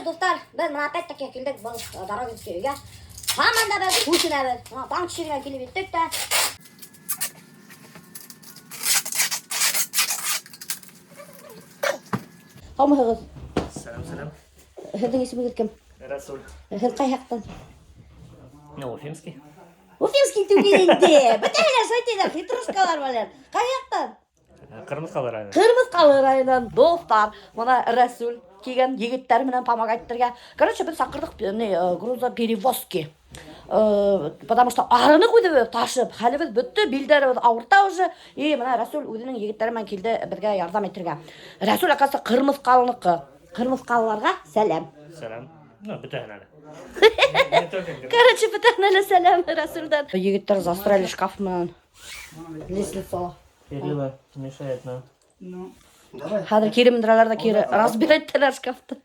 достар, біз мына опять-таки келдік бұл Дорогинский үйге. Хаманда біз көшінеміз. Мына банк шерге келіп еттік та. Қаумығыз. Сәлем. Сіздің есіміңіз кім? Расул. Сіз қай жақтан? Уфимский. Уфимский түбегінде. Бітәлер сөйтеді, хитрушкалар балар. Қай жақтан? Қырмызқалы районы. Қырмызқалы районынан достар. Мына Расул келген егеттер менен помогательтерге. Короче, біз сақырдық грузоперевозки. Потому что арыны қойды ташып, хәлі біз бүтті, белдері ауырта уже. Мына Расул өзінің егеттерімен келді бізге ярдам еттерге. Расул ақасы Қырмызқалыныкі. Қырмызқалыларға сәлем. Сәлем. Бүтән әлі. Короче, бүтән әлі сәлем Расулдан. Егеттер застряли шкафымен. Лестницо. Перила мешает нам. Хәзер кире мендіралар да кире разбирайттылар шкафты.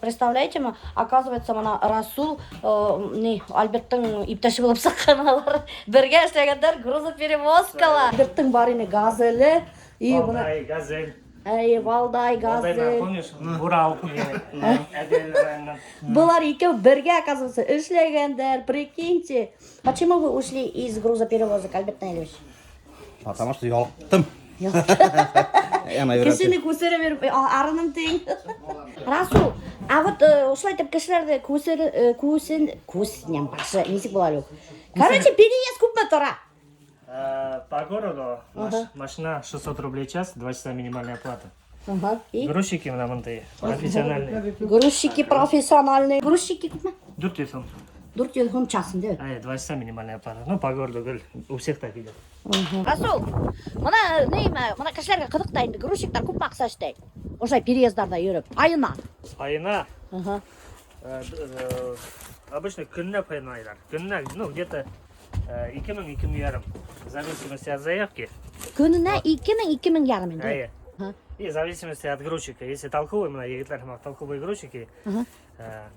Представляете, оказывается, мана Расул Альберттің иптеші болып саққан алар. Бірге эшлегендер грузоперевозкалар. Альберттің барыны газелі. Валдай, газель. Валдай, газель. Помнишь, Урал. Бұлар екеу бірге, оказывается, эшлегендер. Прикиньте. Почему вы ушли из грузоперевозок, Альберт Наилевич? Потому что ялттым. Кішіні көсері беріп, арының тең. Расул, а вот ушылай деп кішілерді көсінен башы, несік болар өк. Короче, переезд көп ме тұра? По городу машина 600 рублей в час, 2 часа минимальная оплата. Грузчики на монты профессиональные. Грузчики профессиональные. Грузчики көп ме? 4 сом. 4 сом часын, да? 2 часа минимальная оплата. По городу у всех так идет. Расул, мына кішілерге қыдықтайынды, грузчиктар көп мақса істей. Ошай переездарда еріп, айына. Айына? Обычно күніне пайынайлар. Күніне, где-то 2000-2000 в зависимости от заявки. Күніне 2000-2000 ярым енді. И в зависимости от грузчика. Если толковый, толковые грузчики,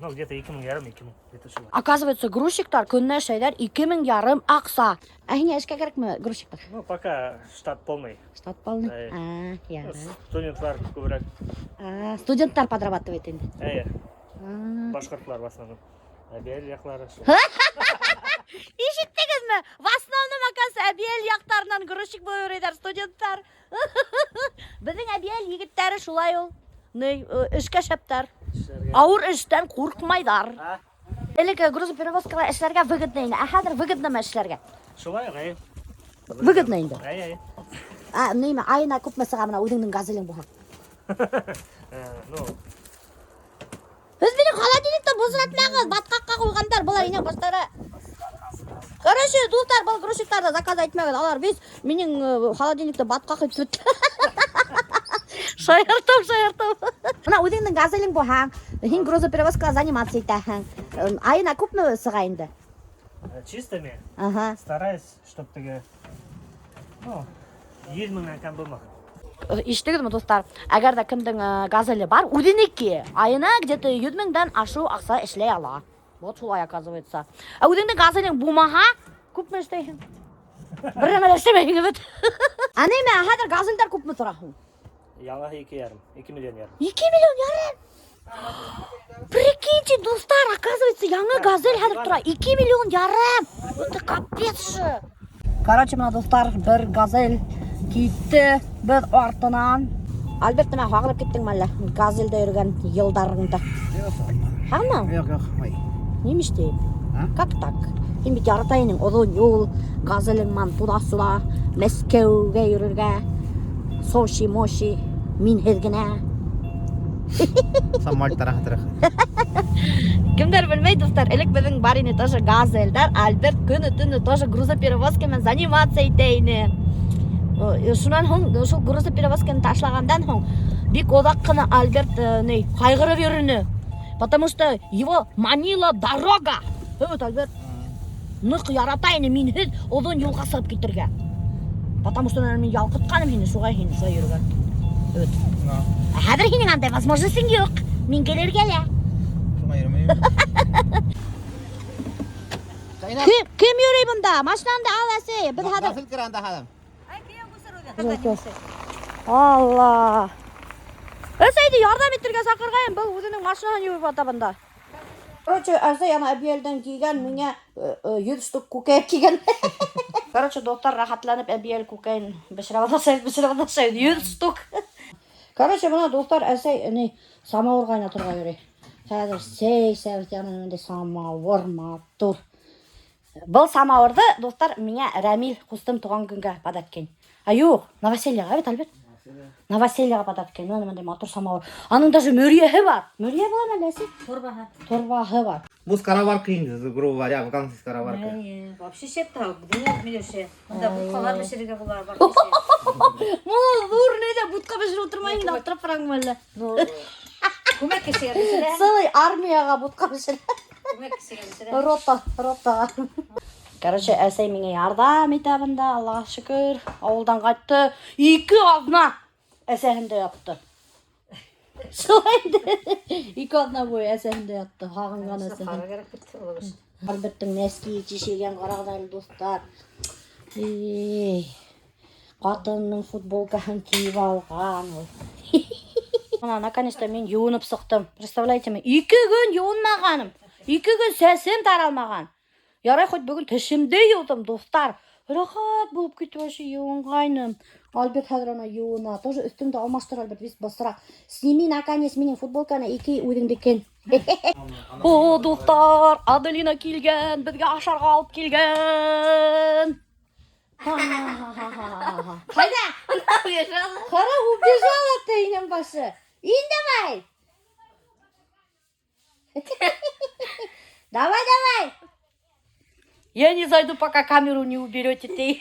где-то 2000-2000. Оказывается, грузчиктар күніне шайдар 2000 ярым ақса. Әйне әшке керек ме грузчиктар? Пока штат полный. Штат полный? Студенттар көбірек. Студенттар подрабатывает енді? Башқұртлар в основном. Әбел яқлары. Ешіттіңіз ме? В основном, оказывается, әбел яқтарынан грузчик бой өрейдар студенттар. Біздің әбел егіттері шулай ол. Ішке шептар. Ауыр іштен қорқмайдар. Әлігі грузоперевозкалар ішлерге выгодно енді. Әхәдір выгодно ма ішлерге? Шулай, ғай. Выгодно енді. Айына көп мәсіға мұна өдіңнің газелің бұға. Біз менің холодильникті бұзыратмаңыз, батқаққа қойғандар, бұлар ене бастары. Короче, достар, бұл грузчиктарды заказ айтмаңыз. Алар біз менің холодильникті батқақ етіп Шайыртым. Мына өдіңнің газелің бұға, хин грузоперевозкалар заниматься етәхің. Айына көп мө сыға енді? Чистыми? Стараюсь, чтоб тігі 100 мыңнан кәм болмақ. Иштігіз мұ, достар, әгер де кімдің газелі бар, өдінекке айына где-то 100 мыңдан ашу ақса ішлей ала. Вот шулай оказывается. Өдіңдің газелің бұмаға көп мө іштейхін? Бірімел іштемейін өт. Әнеме, әдір газелдер көп мө тұрахын? Яла 2,5 миллион ярым. 2 миллион ярым? Прикиньте, достар, оказывается, яңы газель әдір тұра. 2 миллион ярым. Это капец же. Короче, мұна достар, бір газель кетті, біз артынан. Альбертті мен қағылып кеттің мәлі, газельді өрген елдарыңды. Қағылма? Жоқ, Немеш дейіп? Как так? Ембет яратайының ұзын yol, газелің ман туда-суда, Мәскеуге үрірге, Соши-моши, min hezgine. Самолет тарах. Кімдер білмей, достар, әлік біздің барыны тоже газельдер, Альберт күні-түні тоже грузоперевозкамен заниматься етейні. Шунан һуң ошол груза перевозканы ташлагандан һуң бик одак кына Альберт кайгырып йөрүне. Потому что его манила дорога. Вот Альберт. Нык яратайны мин һез озон юлга сыгып китергә. Потому что мен ялкытканым һине шуга һин йөргән. Вот. Хәзер һинең андай возможностьң юк. Мин келергә лә. Шуңа йөрмәйм. Кем йөри бунда? Машинаңды ал әсе. Без хәзер. Насыл киранда хадам. Алла. Әсәйді ярдәм итәргә сакыргайым. Был үзенең машинасын юып ата бында. Короче, Әсәй ана әбиелдән кигән, миңа 100 штук күкәй кигән. Короче, доктор рахатланып әбиел күкәйен бешерә башлый, 100 штук. Короче, бuna доктор Әсәй самавыр кайнатырга йөри. Хәзер сәй янында самавыр матур. Был самавырды доктор миңа Рамил кустым туган көнгә подаркән. Юк, новосельега бит Альберт. Новосельега подаркән. Менә матур самавыр. Аның даже мөрьяһе бар. Мөрья була мәләсе? Торбаһы. Торбаһы бар. Бу скороварка инде, грубо говоря, афганский скороварка. Вообще шетта, булат милеше. Анда буткалар бешерге булар бар. Мол зур неде бутка бешереп утырмайын да аптырап барам әле. Күмәк кешегә бешерә. Сылый армияга бутка бешер. Күмәк кешегә бешерә. Рота. Короче, Әсәй миңа ярдәм итә бында, Аллаһка шөкер. Авылдан кайтты. 2 азна әсәһендә ятты. Шулай инде. 2 азна буе әсәһендә ятты. Хагынган әсәһендә. Карагара битте булыш. Альберттің нәски чешеген қарағдайлы достар. Қатынның футболкасын киіп алған. Наконец-то мен юынып сықтым. Представляете ме? 2 күн юынмағаным. 2 күн сәсім таралмаған. Ярай, хоть бүгін тішімде юдым, достар. Рахат болып кетіп өші юынғайным. Альберт хәзер ана юына. Тоже үстімді алмаштыр, Альберт, весь басырақ. Сними наконец менің футболканы 2 өйдіңдекен. О, достар, Аделина килгән, безгә ашарга алып килгән. Кайда? Кара, убежала ты, инем башы. Ин давай. Давай. Я не зайду, пока камеру не уберете ты.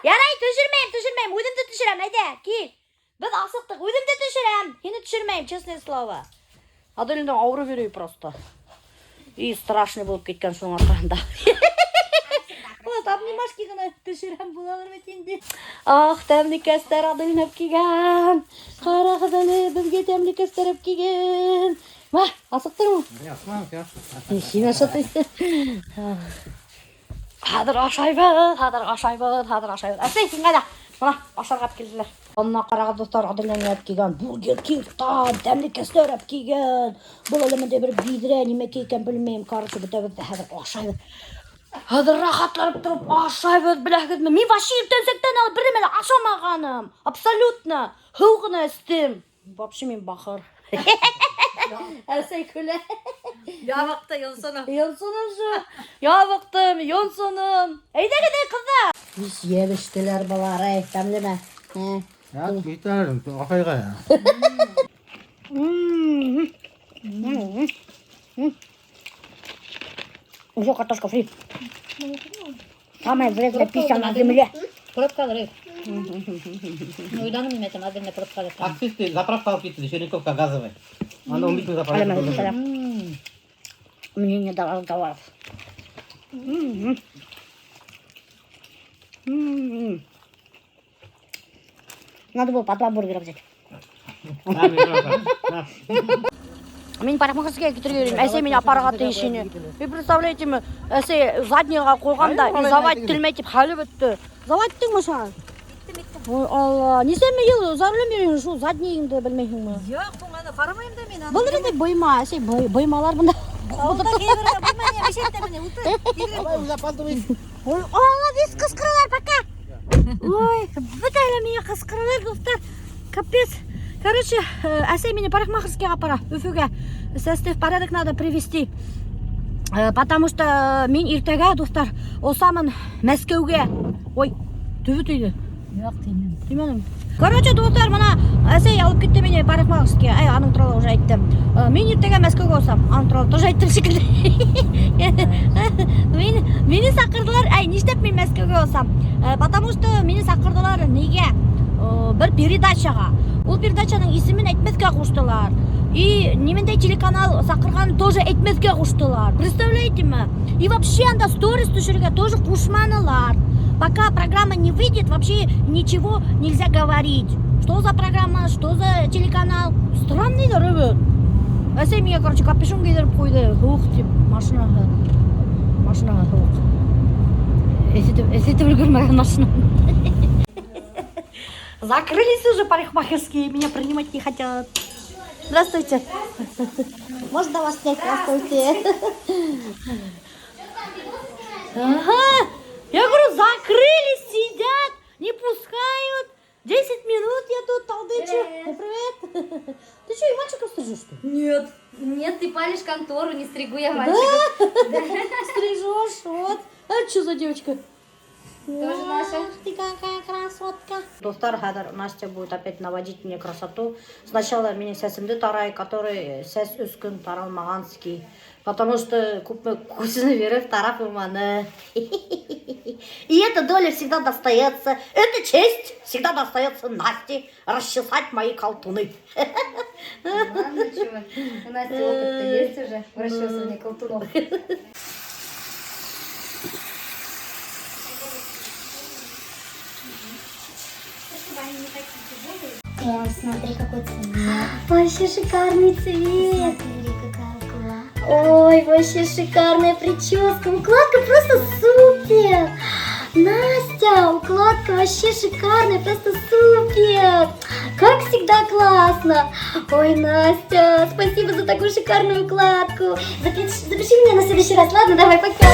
Ярай, төшермәйм, үземді төшерәм, әйдә, кил. Без асыктык, үземді төшерәм. Сине төшермәйм, честное слово. Аделина ауырып йөри просто. И страшный булып кеткән шуның аркасында. Вот обнимашки гына төшерәм булалар бит инде. Ах, тәмлекәстәр Аделина кигән. Карагыз әле, безгә тәмлекәстәр кигән. Ма, асыктыңмы? Син ашатыйсың. Хәзер ашайбыз. Әсәй, син кайда? Мына ашарга килделәр. Онна карагыз достар, Аделина кигән. Бургер Кингтан, тәмлекәстәр кигән. Бул әле монда бер бидрә нимә кигән белмәйм. Короче, бетәбез хәзер ашайбыз. Хәзер рахатланып торып ашайбыз, беләгезме? Мин вообще иртәнсәктән алып бер нәмә ашамаганым. Абсолютно. Һыу гына эстем. Вообще мин бахыр. Әсәй көлә. Ябыкты йонсоны. Йонсоным шу. Ябыктым, йонсоным. Әйдәгедәй кызлар. Biz yemiştiler balar, тәмлеме? Ya, biter, afayga ya. Уже картошка фри. Самая вредная пища на земле. Пробкалар. Уйданым неметем, Аделина пробкалар. Аксисты, заправка алып кетті, Черниковка газовый. Анда 15 минут заправка. Мне не дал разговоров. Надо было по 2 бургера взять. Мен парикмахерская китерге йөрим. Әсәй меня апарга тиешене. Вы представляете ме? Әсәй заднийга куйганда заводить телмәй дип хәле бетте. Заводтыңмы шуны? Ой, Алла. Нисәме ел зарлым йөрин шу заднийыңды белмәйһеңме? Юк, буңаны карамыйм да мин. Бул инде бойма, Әсәй боймалар бунда. Алда кебергә булманя, бешерте менә утыр. Ой, Алла, без кыскыралар пока. Ой, бөтәле меня кыскыралар, достар. Капец. Короче, Әсәй меня парикмахерскийга апара, Өфөгә. Сәстә в порядок надо привести. Потому что мин иртәгә, достар, осамын Мәскәүгә. Ой, төбе тейде. Юк, тимәм. Тимәдем. Короче, достар, мына әсей алып кетті мені парикмахерскийге. Аның туралы уже айттым. Мен ертең Мәскеуге барсам, аның туралы тоже айттым шекілді. Мені сақырдылар. Ништеп мен Мәскеуге барсам? Потому что мені сақырдылар неге? Бір передачаға. Ол передачаның исемен әйтмеске қоштылар. И немендей телеканал сақырғаны тоже әйтмеске қоштылар. Представляете ме? И вообще анда сторис түшірге тоже қошманылар. Пока программа не выйдет, вообще ничего нельзя говорить. Что за программа, что за телеканал? Странныйлар, evet. Әсей меня, короче, капюшон кидіріп қойды. Хух деп, машинаға хух. Эсетіп үлгірмеген машина. Закрылись уже парикмахерские, меня принимать не хотят. Здравствуйте. Можно вас снять? Здравствуйте. Ага. Я говорю, закрылись, сидят, не пускают. 10 минут я тут толдычу. Привет. Ты что, и мальчиков стрижешь, что ли? Нет, ты палишь контору, не стригу я мальчиков. Стрижешь, вот. А что за девочка? Тоже наша. Ты какая красотка. Достар, хәзер Настя будет опять наводить мне красоту. Сначала меня сәсімді тарай, который сәс үскін таралмағанский. Потому что кусины верев тарап уманы. И эта доля всегда достается, эта честь всегда достается Насте расчесать мои колтуны. Ладно, чего? У нас опыт-то есть уже в расчесывании колтунов. Ой, смотри, какой цвет. Вообще шикарный цвет. Смотри, какая укладка. Ой, вообще шикарная прическа. Укладка просто супер. Настя, укладка вообще шикарная, просто супер. Как всегда классно. Ой, Настя, спасибо за такую шикарную укладку. Запиши меня на следующий раз, ладно? Давай, пока.